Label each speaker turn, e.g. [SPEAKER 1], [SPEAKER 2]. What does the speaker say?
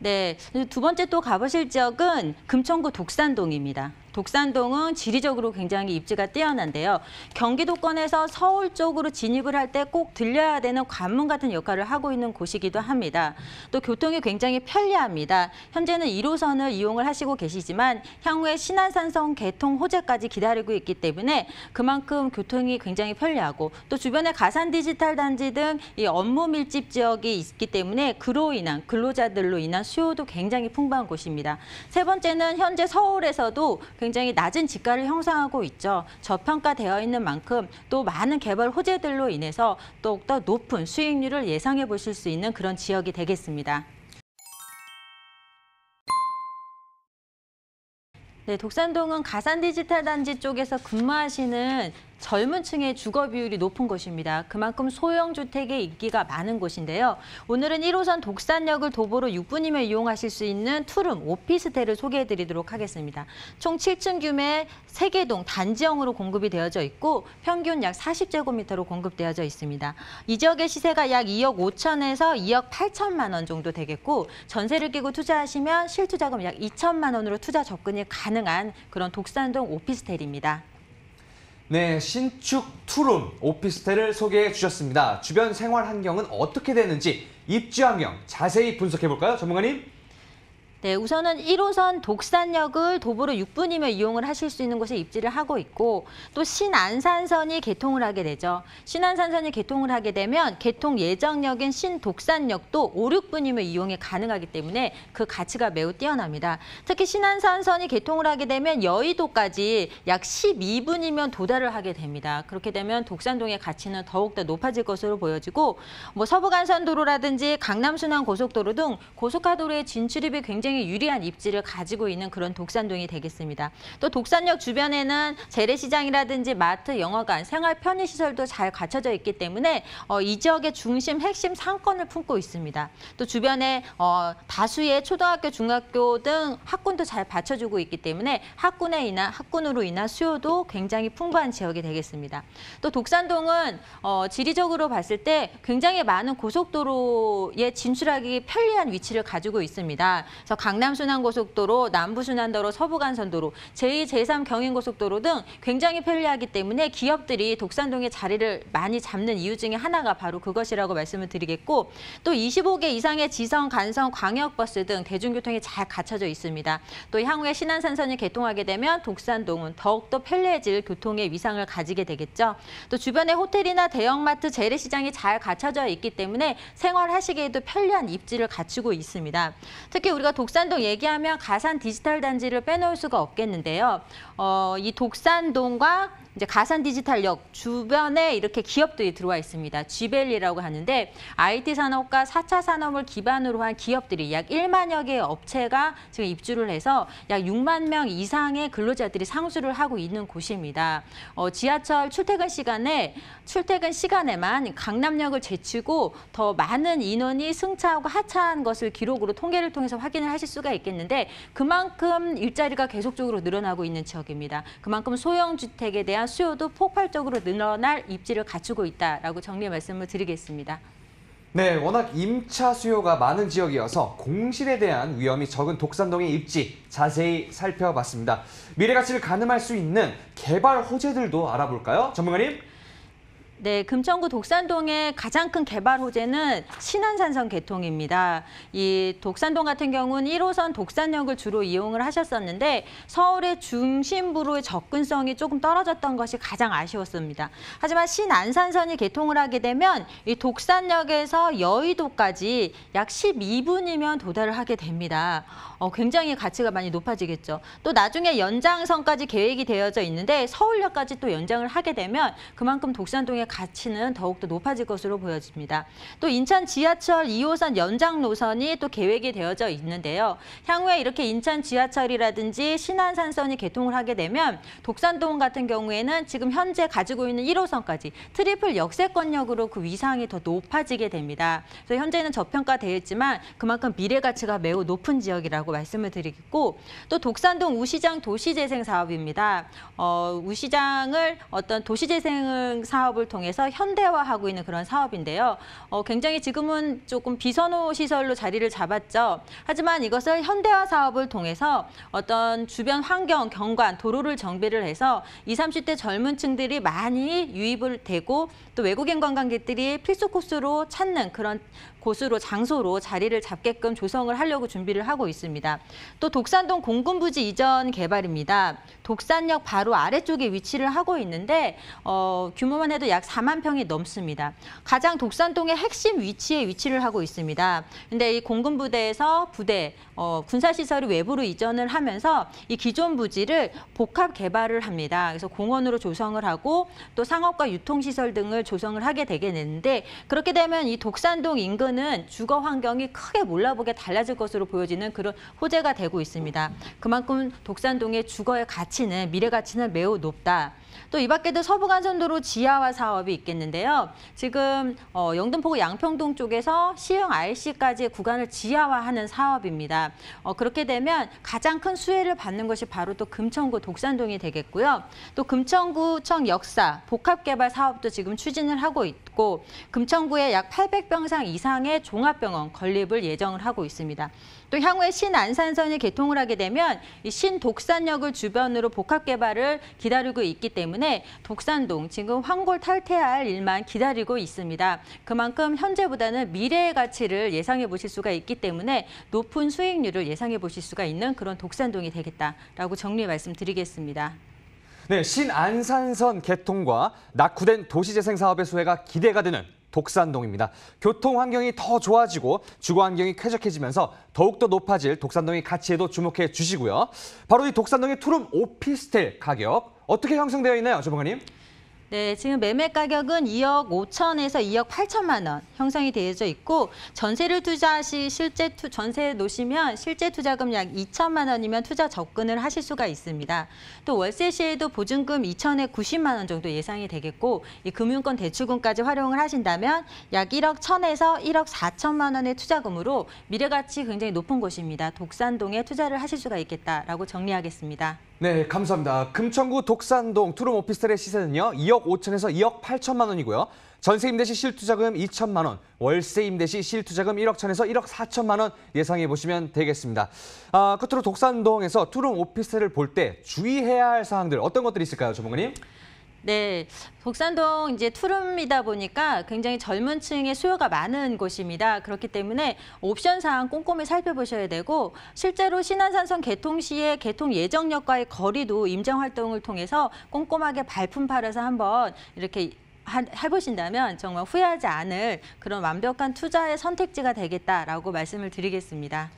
[SPEAKER 1] 네, 두 번째 또 가보실 지역은 금천구 독산동입니다. 독산동은 지리적으로 굉장히 입지가 뛰어난데요. 경기도권에서 서울 쪽으로 진입을 할 때 꼭 들려야 되는 관문 같은 역할을 하고 있는 곳이기도 합니다. 또 교통이 굉장히 편리합니다. 현재는 1호선을 이용을 하시고 계시지만 향후에 신안산선 개통 호재까지 기다리고 있기 때문에 그만큼 교통이 굉장히 편리하고 또 주변에 가산 디지털 단지 등 이 업무 밀집 지역이 있기 때문에 그로 인한 근로자들로 인한 수요도 굉장히 풍부한 곳입니다. 세 번째는 현재 서울에서도 굉장히 낮은 지가를 형성하고 있죠. 저평가되어 있는 만큼 또 많은 개발 호재들로 인해서 더욱더 높은 수익률을 예상해 보실 수 있는 그런 지역이 되겠습니다. 네, 독산동은 가산 디지털 단지 쪽에서 근무하시는 젊은 층의 주거 비율이 높은 곳입니다. 그만큼 소형 주택의 인기가 많은 곳인데요. 오늘은 1호선 독산역을 도보로 6분이면 이용하실 수 있는 투룸 오피스텔을 소개해드리도록 하겠습니다. 총 7층 규모의 3개 동 단지형으로 공급이 되어져 있고 평균 약 40제곱미터로 공급되어져 있습니다. 이 지역의 시세가 약 2억 5천에서 2억 8천만 원 정도 되겠고 전세를 끼고 투자하시면 실투자금 약 2천만 원으로 투자 접근이 가능한 그런 독산동 오피스텔입니다.
[SPEAKER 2] 네, 신축 투룸 오피스텔을 소개해 주셨습니다. 주변 생활 환경은 어떻게 되는지 입지 환경 자세히 분석해 볼까요, 전문가님?
[SPEAKER 1] 네, 우선은 1호선 독산역을 도보로 6분이면 이용을 하실 수 있는 곳에 입지를 하고 있고 또 신안산선이 개통을 하게 되죠. 신안산선이 개통을 하게 되면 개통 예정역인 신독산역도 5, 6분이면 이용이 가능하기 때문에 그 가치가 매우 뛰어납니다. 특히 신안산선이 개통을 하게 되면 여의도까지 약 12분이면 도달을 하게 됩니다. 그렇게 되면 독산동의 가치는 더욱더 높아질 것으로 보여지고 서부간선도로라든지 강남순환고속도로 등 고속화도로의 진출입이 굉장히 유리한 입지를 가지고 있는 그런 독산동이 되겠습니다. 또 독산역 주변에는 재래시장이라든지 마트, 영화관, 생활 편의시설도 잘 갖춰져 있기 때문에 이 지역의 중심, 핵심 상권을 품고 있습니다. 또 주변에 다수의 초등학교, 중학교 등 학군도 잘 받쳐주고 있기 때문에 학군으로 인한 수요도 굉장히 풍부한 지역이 되겠습니다. 또 독산동은 지리적으로 봤을 때 굉장히 많은 고속도로에 진출하기 편리한 위치를 가지고 있습니다. 그래서 강남순환고속도로, 남부순환도로, 서부간선도로, 제2, 제3 경인고속도로 등 굉장히 편리하기 때문에 기업들이 독산동에 자리를 많이 잡는 이유 중에 하나가 바로 그것이라고 말씀을 드리겠고 또 25개 이상의 지성, 간선, 광역버스 등 대중교통이 잘 갖춰져 있습니다. 또 향후에 신안산선이 개통하게 되면 독산동은 더욱더 편리해질 교통의 위상을 가지게 되겠죠. 또 주변에 호텔이나 대형마트, 재래시장이 잘 갖춰져 있기 때문에 생활하시기에도 편리한 입지를 갖추고 있습니다. 특히 우리가 독산동 얘기하면 가산 디지털 단지를 빼놓을 수가 없겠는데요. 이 독산동과 이제 가산 디지털역 주변에 이렇게 기업들이 들어와 있습니다. G밸리라고 하는데 IT 산업과 4차 산업을 기반으로 한 기업들이 약 1만여 개의 업체가 지금 입주를 해서 약 6만 명 이상의 근로자들이 상주를 하고 있는 곳입니다. 지하철 출퇴근 시간에만 강남역을 제치고 더 많은 인원이 승차하고 하차한 것을 기록으로 통계를 통해서 확인을 하실 수가 있겠는데 그만큼 일자리가 계속적으로 늘어나고 있는 지역입니다. 그만큼 소형 주택에 대한 수요도 폭발적으로 늘어날 입지를 갖추고 있다라고 정리 말씀을 드리겠습니다.
[SPEAKER 2] 네, 워낙 임차 수요가 많은 지역이어서 공실에 대한 위험이 적은 독산동의 입지 자세히 살펴봤습니다. 미래 가치를 가늠할 수 있는 개발 호재들도 알아볼까요, 전문가님?
[SPEAKER 1] 네, 금천구 독산동의 가장 큰 개발 호재는 신안산선 개통입니다. 이 독산동 같은 경우는 1호선 독산역을 주로 이용을 하셨었는데 서울의 중심부로의 접근성이 조금 떨어졌던 것이 가장 아쉬웠습니다. 하지만 신안산선이 개통을 하게 되면 이 독산역에서 여의도까지 약 12분이면 도달을 하게 됩니다. 굉장히 가치가 많이 높아지겠죠. 또 나중에 연장선까지 계획이 되어져 있는데 서울역까지 또 연장을 하게 되면 그만큼 독산동의 가치는 더욱더 높아질 것으로 보여집니다. 또 인천 지하철 2호선 연장 노선이 또 계획이 되어져 있는데요. 향후에 이렇게 인천 지하철이라든지 신안산선이 개통을 하게 되면 독산동 같은 경우에는 지금 현재 가지고 있는 1호선까지 트리플 역세권역으로 그 위상이 더 높아지게 됩니다. 그래서 현재는 저평가되어 있지만 그만큼 미래 가치가 매우 높은 지역이라고 말씀을 드리겠고 또 독산동 우시장 도시재생 사업입니다. 우시장을 어떤 도시재생 사업을 통해 통해서 현대화하고 있는 그런 사업인데요. 굉장히 지금은 조금 비선호 시설로 자리를 잡았죠. 하지만 이것을 현대화 사업을 통해서 어떤 주변 환경, 경관, 도로를 정비를 해서 20, 30대 젊은 층들이 많이 유입을 되고 또 외국인 관광객들이 필수 코스로 찾는 그런 곳으로 장소로 자리를 잡게끔 조성을 하려고 준비를 하고 있습니다. 또 독산동 공군부지 이전 개발입니다. 독산역 바로 아래쪽에 위치를 하고 있는데 규모만 해도 약 4만 평이 넘습니다. 가장 독산동의 핵심 위치에 위치를 하고 있습니다. 근데 이 공군부대에서 부대, 군사시설이 외부로 이전을 하면서 이 기존 부지를 복합 개발을 합니다. 그래서 공원으로 조성을 하고 또 상업과 유통시설 등을 조성을 하게 되게 되는데 그렇게 되면 이 독산동 인근은 주거 환경이 크게 몰라보게 달라질 것으로 보여지는 그런 호재가 되고 있습니다. 그만큼 독산동의 주거의 가치는, 미래 가치는 매우 높다. 또 이 밖에도 서부간선도로 지하화 사업이 있겠는데요. 지금 영등포구 양평동 쪽에서 시흥 RC까지의 구간을 지하화하는 사업입니다. 그렇게 되면 가장 큰 수혜를 받는 것이 바로 또 금천구 독산동이 되겠고요. 또 금천구청 역사 복합개발 사업도 지금 추진을 하고 있고 금천구에 약 800병상 이상의 종합병원 건립을 예정을 하고 있습니다. 또 향후에 신안산선이 개통을 하게 되면 이 신독산역을 주변으로 복합 개발을 기다리고 있기 때문에 독산동 지금 황골탈퇴할 일만 기다리고 있습니다. 그만큼 현재보다는 미래의 가치를 예상해 보실 수가 있기 때문에 높은 수익률을 예상해 보실 수가 있는 그런 독산동이 되겠다라고 정리 말씀드리겠습니다.
[SPEAKER 2] 네, 신안산선 개통과 낙후된 도시재생 사업의 수혜가 기대가 되는 독산동입니다. 교통 환경이 더 좋아지고 주거 환경이 쾌적해지면서 더욱더 높아질 독산동의 가치에도 주목해 주시고요. 바로 이 독산동의 투룸 오피스텔 가격 어떻게 형성되어 있나요, 조봉아님?
[SPEAKER 1] 네, 지금 매매 가격은 2억 5천에서 2억 8천만 원 형성이 되어져 있고 전세를 투자시 전세 놓으시면 실제 투자금 약 2천만 원이면 투자 접근을 하실 수가 있습니다. 또 월세 시에도 보증금 2천에 90만 원 정도 예상이 되겠고 이 금융권 대출금까지 활용을 하신다면 약 1억 1천에서 1억 4천만 원의 투자금으로 미래 가치 굉장히 높은 곳입니다. 독산동에 투자를 하실 수가 있겠다라고 정리하겠습니다.
[SPEAKER 2] 네, 감사합니다. 금천구 독산동 투룸 오피스텔의 시세는요. 2억 5천에서 2억 8천만 원이고요. 전세 임대 시 실투자금 2천만 원, 월세 임대 시 실투자금 1억 1천에서 1억 4천만 원 예상해 보시면 되겠습니다. 끝으로 독산동에서 투룸 오피스텔을 볼 때 주의해야 할 사항들 어떤 것들이 있을까요, 조봉님?
[SPEAKER 1] 네, 독산동 이제 투룸이다 보니까 굉장히 젊은 층의 수요가 많은 곳입니다. 그렇기 때문에 옵션 사항 꼼꼼히 살펴보셔야 되고 실제로 신안산선 개통 시에 개통 예정역과의 거리도 임정 활동을 통해서 꼼꼼하게 발품 팔아서 한번 이렇게 해보신다면 정말 후회하지 않을 그런 완벽한 투자의 선택지가 되겠다라고 말씀을 드리겠습니다.